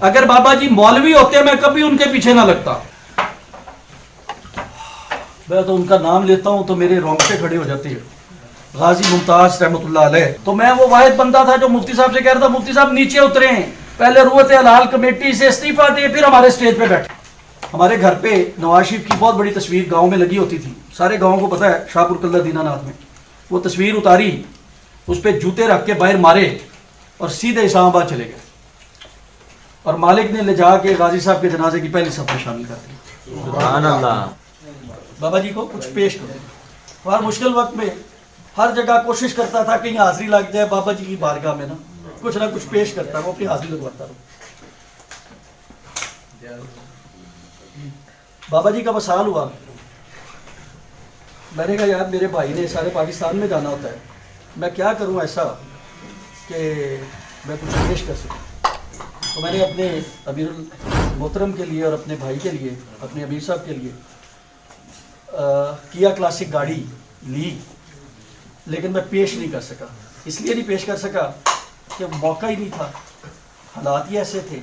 اگر بابا جی مولوی ہوتے میں کبھی ان کے پیچھے نہ لگتا. میں تو ان کا نام لیتا ہوں تو میرے رونگٹے کھڑے ہو جاتے ہیں. غازی ممتاز رحمۃ اللہ علیہ. تو میں وہ واحد بندہ تھا جو مفتی صاحب سے کہہ رہا تھا مفتی صاحب نیچے اترے ہیں, پہلے روت حلال کمیٹی سے استعفیٰ دے پھر ہمارے اسٹیج پہ بیٹھے. ہمارے گھر پہ نواز شریف کی بہت بڑی تصویر گاؤں میں لگی ہوتی تھی, سارے گاؤں کو پتہ ہے, شاہ پور قلعہ دینہ ناتھ میں. وہ تصویر اتاری, اس پہ جوتے رکھ کے باہر مارے اور سیدھے اسلام آباد چلے گئے. اور مالک نے لے جا کے غازی صاحب کے جنازے کی پہلی صف میں شامل کر دی. سبحان اللہ. بابا جی کو کچھ پیش کرو. ہر مشکل وقت میں ہر جگہ کوشش کرتا تھا کہ یہاں حاضری لگ جائے بابا جی کی بارگاہ میں نا, کچھ نہ کچھ پیش کرتا, وہ اپنی حاضری لگواتا رہا. بابا جی کا وصال ہوا, میں نے کہا یار میرے بھائی نے سارے پاکستان میں جانا ہوتا ہے, میں کیا کروں ایسا کہ میں کچھ پیش کر سکوں. تو میں نے اپنے امیر المحترم کے لیے اور اپنے بھائی کے لیے, اپنے امیر صاحب کے لیے کیا کلاسک گاڑی لی, لیکن میں پیش نہیں کر سکا. اس لیے نہیں پیش کر سکا کہ موقع ہی نہیں تھا, حالات ہی ایسے تھے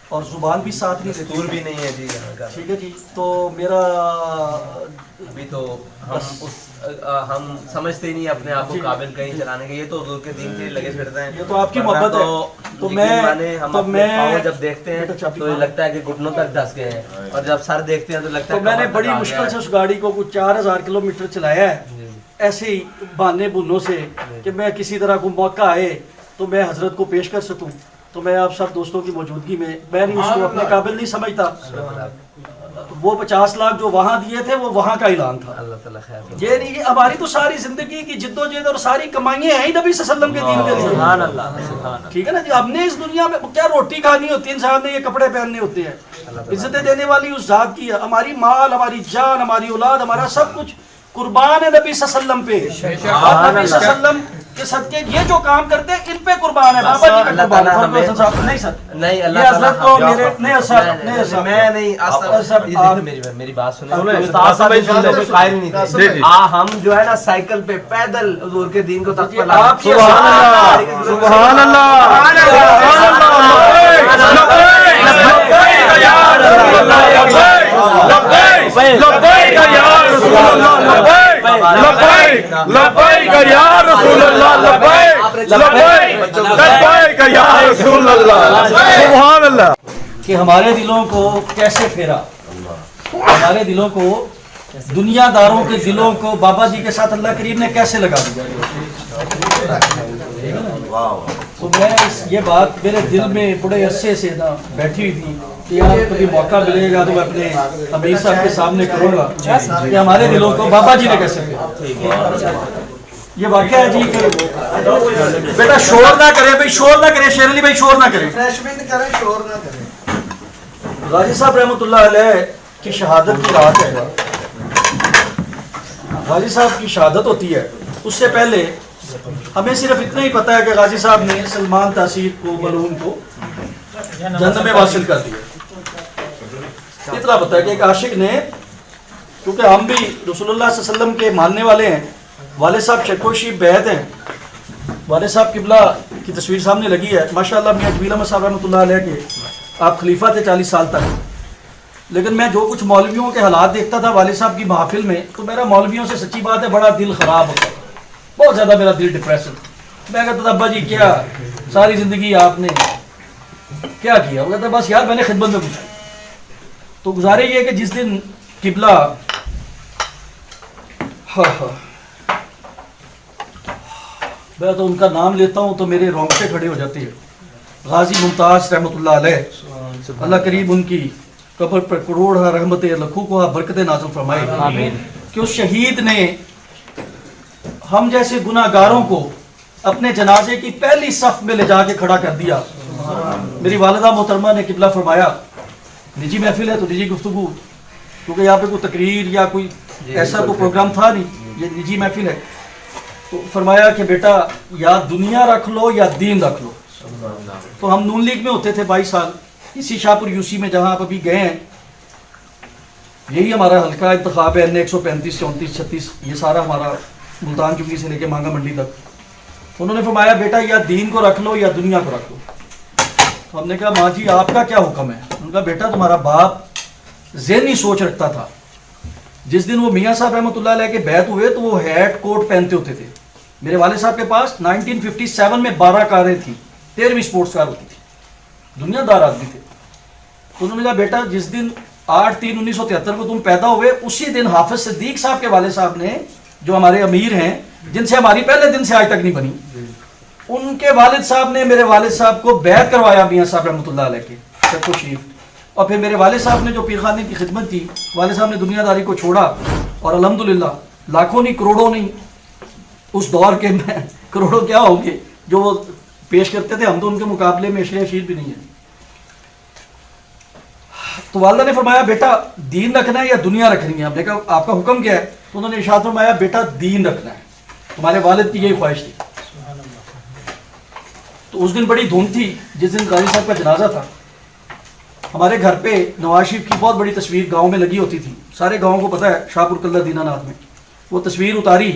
اور زبان بھی ساتھ نہیں دیتی. دستور بھی نہیں ہے جی یہاں کا. ٹھیک ہے جی. تو میرا ابھی تو ہم سمجھتے ہی نہیں اپنے آپ کو قابل کہیں چلانے کے. یہ تو حضور کے دین کے لیے لگے پھرتے ہیں, یہ تو آپ کی محبت ہے. تو میں جب دیکھتے ہیں تو یہ لگتا ہے کہ گھٹنوں تک دھس گئے ہیں, اور جب سر دیکھتے ہیں تو لگتا ہے. تو میں نے بڑی مشکل سے اس گاڑی کو کچھ 4000 کلومیٹر چلایا ہے, ایسے ہی بہانے بنوں سے, کہ میں کسی طرح کو موقع آئے تو میں حضرت کو پیش کر سکوں. تو میں آپ سب دوستوں کی موجودگی میں نہیں اس کو اپنے قابل نہیں سمجھتا. وہ 50 لاکھ جو وہاں دیے تھے وہ وہاں کا اعلان تھا. اللہ تعالیٰ خیر. یہ نہیں کہ ہماری تو ساری زندگی کی جد و جہد اور ساری کمائیاں ہیں ہی نبی صلی اللہ علیہ وسلم کے دین کے لیے. سبحان اللہ. ٹھیک ہے نا جی. ہم نے اس دنیا میں کیا روٹی کھانی ہوتی ہے, انسان نے یہ کپڑے پہننے ہوتے ہیں. عزتیں دینے والی اس ذات کی ہے. ہماری مال, ہماری جان, ہماری اولاد, ہمارا سب کچھ قربان ہے نبی صلی اللہ علیہ وسلم پہ. اور نبی صلی اللہ علیہ وسلم کے صدقے یہ جو کام کرتے ہیں ان پہ قربان ہے. بابا جی کا قربان ہے. نہیں سر, نہیں اللہ حضرت کو میرے نہیں سر, میں نہیں, میری بات سنیں. قائل نہیں تھے ہم جو ہے نا سائیکل پہ پیدل حضور کے دین کو تک پلا. سبحان اللہ. کہ ہمارے دلوں کو کیسے پھیرا, ہمارے دلوں کو, دنیا داروں کے دلوں کو بابا جی کے ساتھ اللہ کریم نے کیسے لگا دیا. تو میں یہ بات میرے دل میں بڑے عرصے سے نا بیٹھی ہوئی تھی کہ یار کبھی موقع ملے گا تو میں اپنے امیر صاحب کے سامنے کروں گا کہ ہمارے دلوں کو بابا جی نے کیسے پھیرا. یہ واقعہ ہے جی کہ بیٹا شور نہ کرے بھائی, شور نہ کرے, شیر علی بھائی شور نہ کرے, شور نہ کرے. غازی صاحب رحمۃ اللہ علیہ کی شہادت کی رات ہے. غازی صاحب کی شہادت ہوتی ہے, اس سے پہلے ہمیں صرف اتنا ہی پتا ہے کہ غازی صاحب نے سلمان تاثیر کو, ملعون کو جنت میں واصل کر دیا. اتنا پتا ہے کہ ایک عاشق نے, کیونکہ ہم بھی رسول اللہ صلی اللہ علیہ وسلم کے ماننے والے ہیں, والد صاحب چکوشی بیعت ہیں, والد صاحب قبلہ کی تصویر سامنے لگی ہے ماشاءاللہ. میاں جمیل احمد صاحب رحمۃ اللہ علیہ کے آپ خلیفہ تھے 40 سال تک, لیکن میں جو کچھ مولویوں کے حالات دیکھتا تھا والد صاحب کی محافل میں, تو میرا مولویوں سے سچی بات ہے بڑا دل خراب ہوتا تھا, بہت زیادہ میرا دل ڈپریشن. میں کہتا تھا ابا جی کیا ساری زندگی آپ نے کیا کیا؟ وہ کہتا بس یار میں نے خدمت میں پوچھا. تو گزارے یہ کہ جس دن قبلہ میں تو ان کا نام لیتا ہوں تو میرے رونگٹے کھڑے ہو جاتے ہیں. غازی ممتاز رحمۃ اللہ علیہ, اللہ کریم ان کی قبر پر کروڑ رحمت لکھوں کو برکت نازل فرمائے. آمین. کہ اس شہید نے ہم جیسے گناہ گاروں کو اپنے جنازے کی پہلی صف میں لے جا کے کھڑا کر دیا. میری والدہ محترمہ نے قبلہ فرمایا نجی محفل ہے تو نجی گفتگو, کیونکہ یہاں پہ کوئی تقریر یا کوئی ایسا کوئی پروگرام تھا نہیں, یہ نجی محفل ہے. تو فرمایا کہ بیٹا یا دنیا رکھ لو یا دین رکھ لو. تو ہم نون لیگ میں ہوتے تھے 22 سال, اسی شاہ پور یو سی میں جہاں آپ ابھی گئے ہیں, یہی ہمارا حلقہ انتخاب ہے. 135 34 36 یہ سارا ہمارا ملتان چنگی سے لے کے مانگا منڈی تک. انہوں نے فرمایا بیٹا یا دین کو رکھ لو یا دنیا کو رکھ لو. تو ہم نے کہا ماں جی آپ کا کیا حکم ہے؟ ان کا بیٹا تمہارا باپ ذہنی سوچ رکھتا تھا. جس دن وہ میاں صاحب رحمۃ اللہ علیہ کے بیعت ہوئے تو وہ ہیٹ کوٹ پہنتے ہوتے تھے. میرے والد صاحب کے پاس 1957 میں 12 کاریں تھیں, 13ویں اسپورٹس کار ہوتی تھی, دنیا دار آدمی تھے. تو انہوں نے کہا بیٹا جس دن 8/3/1973 کو تم پیدا ہوئے اسی دن حافظ صدیق صاحب کے والد صاحب نے, جو ہمارے امیر ہیں, جن سے ہماری پہلے دن سے آج تک نہیں بنی, ان کے والد صاحب نے میرے والد صاحب کو بیعت کروایا میاں صاحب رحمۃ اللہ علیہ کے چکو شریف. اور پھر میرے والد صاحب نے جو پیر خانے کی خدمت کی, والد صاحب نے دنیا داری کو چھوڑا اور الحمدللہ لاکھوں نہیں کروڑوں نہیں, اس دور کے میں کروڑوں کیا ہوں گے جو وہ پیش کرتے تھے, ہم تو ان کے مقابلے میں اشیاء شیر بھی نہیں ہے. تو والدہ نے فرمایا بیٹا دین رکھنا ہے یا دنیا رکھنی ہے؟ ہم نے کہا آپ کا حکم کیا ہے؟ تو انہوں نے ارشاد فرمایا بیٹا دین رکھنا ہے. تمہارے والد کی یہی خواہش تھی. تو اس دن بڑی دھوم تھی جس دن قاضی صاحب کا جنازہ تھا. ہمارے گھر پہ نواز شریف کی بہت بڑی تصویر گاؤں میں لگی ہوتی تھی, سارے گاؤں کو پتہ ہے, شاہ پور قلعہ دینا ناتھ میں. وہ تصویر اتاری,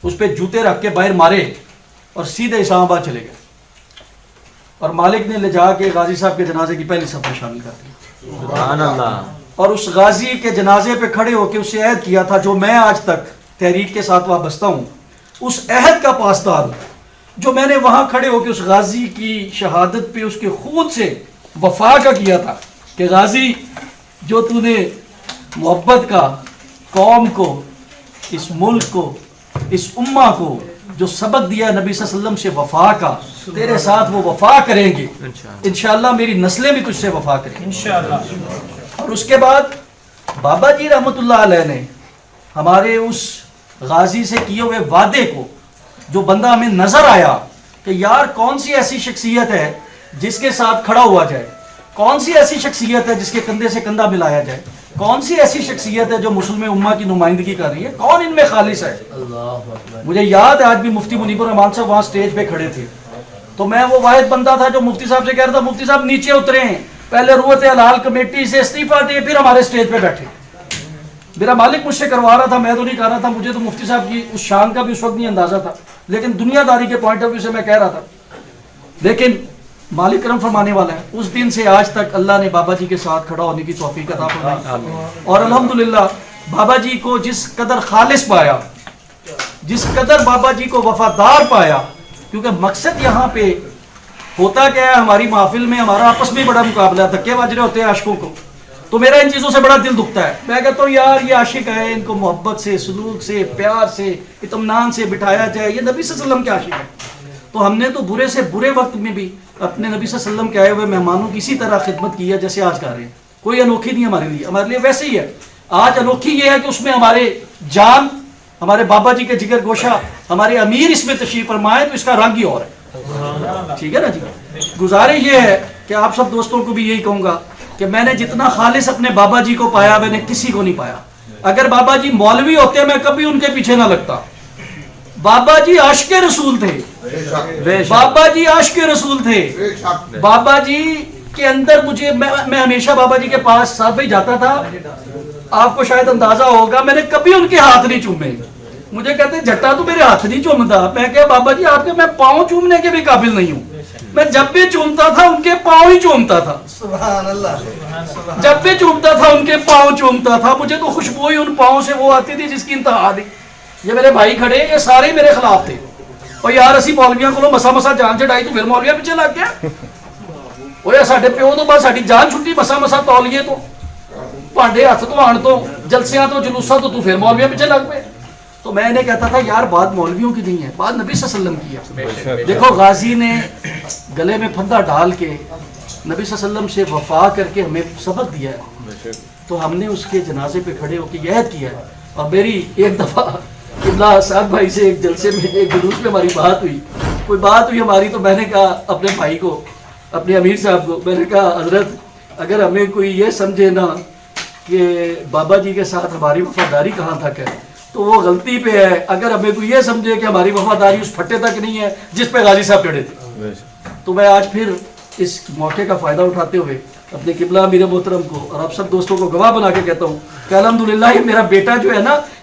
اس پہ جوتے رکھ کے باہر مارے اور سیدھے اسلام آباد چلے گئے. اور مالک نے لے جا کے غازی صاحب کے جنازے کی پہلی صف میں شامل کر دی. سبحان اللہ. اور اس غازی کے جنازے پہ کھڑے ہو کے اس سے عہد کیا تھا, جو میں آج تک تحریک کے ساتھ وابستہ ہوں, اس عہد کا پاسدار ہوں, جو میں نے وہاں کھڑے ہو کے اس غازی کی شہادت پہ اس کے خون سے وفا کا کیا تھا کہ غازی جو تو نے محبت کا قوم کو, اس ملک کو, اس امہ کو جو سبق دیا نبی صلی اللہ علیہ وسلم سے وفا کا, تیرے ساتھ وہ وفا کریں گے انشاءاللہ, میری نسلیں بھی تجھ سے وفا کریں گے انشاءاللہ. اور اس کے بعد بابا جی رحمۃ اللہ علیہ نے ہمارے اس غازی سے کیے ہوئے وعدے کو, جو بندہ ہمیں نظر آیا کہ یار کون سی ایسی شخصیت ہے جس کے ساتھ کھڑا ہوا جائے, کون سی ایسی شخصیت ہے جس کے کندھے سے کندھا ملایا جائے, کون سی ایسی شخصیت ہے جو مسلم امہ کی نمائندگی کر رہی ہے, کون ان میں خالص ہے. مجھے یاد ہے آج بھی مفتی منیب الرحمان صاحب وہاں سٹیج پہ کھڑے تھے, تو میں وہ واحد بندہ تھا جو مفتی صاحب سے کہہ رہا تھا مفتی صاحب نیچے اترے ہیں, پہلے روت حلال کمیٹی سے استعفیٰ دے پھر ہمارے سٹیج پہ بیٹھے. میرا مالک مجھ سے کروا رہا تھا, میں تو نہیں کر رہا تھا, مجھے تو مفتی صاحب کی اس شان کا بھی اس وقت نہیں اندازہ تھا, لیکن دنیا داری کے پوائنٹ آف ویو سے میں کہہ رہا تھا. لیکن مالک کرم فرمانے والا ہے, اس دن سے آج تک اللہ نے بابا جی کے ساتھ کھڑا ہونے کی توفیق عطا فرمائی. اور الحمدللہ بابا جی کو جس قدر خالص پایا, جس قدر بابا جی کو وفادار پایا, کیونکہ مقصد یہاں پہ ہوتا کیا ہے, ہماری محفل میں ہمارا آپس میں بڑا مقابلہ ہے, دھکے بج رہے ہوتے ہیں عاشقوں کو, تو میرا ان چیزوں سے بڑا دل دکھتا ہے. میں کہتا ہوں یار یہ عاشق ہے, ان کو محبت سے, سلوک سے, پیار سے, اطمینان سے بٹھایا جائے, یہ نبی صلی اللہ علیہ وسلم کے عاشق ہے. تو ہم نے تو برے سے برے وقت میں بھی اپنے نبی صلی اللہ علیہ وسلم کے آئے ہوئے مہمانوں کی اسی طرح خدمت کی ہے جیسے آج کر رہے ہیں. کوئی انوکھی نہیں ہمارے لیے, ہمارے لیے ویسے ہی ہے. آج انوکھی یہ ہے کہ اس میں ہمارے جان, ہمارے بابا جی کے جگر گوشہ, ہمارے امیر اس میں تشریف فرمائے, تو اس کا رنگ ہی اور ہے. ٹھیک ہے نا جی. گزارش یہ ہے کہ آپ سب دوستوں کو بھی یہی کہوں گا کہ میں نے جتنا خالص اپنے بابا جی کو پایا میں نے کسی کو نہیں پایا. اگر بابا جی مولوی ہوتے میں کبھی ان کے پیچھے نہ لگتا. بابا جی عاشق رسول تھے, بابا جی عاشق رسول تھے. بابا جی کے اندر مجھے, میں ہمیشہ بابا جی کے پاس ساتھ بھائی جاتا تھا, آپ کو شاید اندازہ ہوگا میں نے کبھی ان کے ہاتھ نہیں چومے. مجھے کہتے جٹا تو میرے ہاتھ نہیں چومتا. میں کہا بابا جی آپ کے میں پاؤں چومنے کے بھی قابل نہیں ہوں. میں جب بھی چومتا تھا ان کے پاؤں ہی چومتا تھا. سبحان اللہ. جب بھی چومتا تھا ان کے پاؤں چومتا تھا. مجھے تو خوشبو ہی ان پاؤں سے وہ آتی تھی جس کی انتہا نہیں. یہ میرے بھائی کھڑے, یہ سارے میرے خلاف تھے. اور یار اسی مولویاں کو مسا مسا جان چڑھائی تو پھر مولویاں پیچھے لگ گیا. وہ ساڈے پیو تو بس ساری جان چھٹی مسا مسا تولیے تو پانڈے ہاتھ تو آن تو جلسیاں تو جلوساں تو پھر مولویاں پیچھے لگ پے. تو میں نے کہتا تھا یار بات مولویوں کی نہیں ہے, بات نبی صلی اللہ علیہ وسلم کی ہے. دیکھو غازی نے گلے میں پھندا ڈال کے نبی صلی اللہ علیہ وسلم سے وفا کر کے ہمیں سبق دیا ہے, تو ہم نے اس کے جنازے پہ کھڑے ہو کے یہ عہد کیا ہے. اور میری ایک دفعہ قبلہ صاحب بھائی سے ایک جلسے میں ایک جلوس میں ہماری بات ہوئی, کوئی بات ہوئی ہماری, تو میں نے کہا اپنے بھائی کو, اپنے امیر صاحب کو, میں نے کہا حضرت اگر ہمیں کوئی یہ سمجھے نا کہ بابا جی کے ساتھ ہماری وفاداری کہاں تک ہے تو وہ غلطی پہ ہے. اگر ہمیں کوئی یہ سمجھے کہ ہماری وفاداری اس پھٹے تک نہیں ہے جس پہ غازی صاحب چڑھے تھے. تو میں آج پھر اس موقع کا فائدہ اٹھاتے ہوئے اپنے قبلہ امیر محترم کو اور آپ سب دوستوں کو گواہ بنا کے کہتا ہوں کہ الحمدللہ یہ میرا بیٹا جو ہے نا,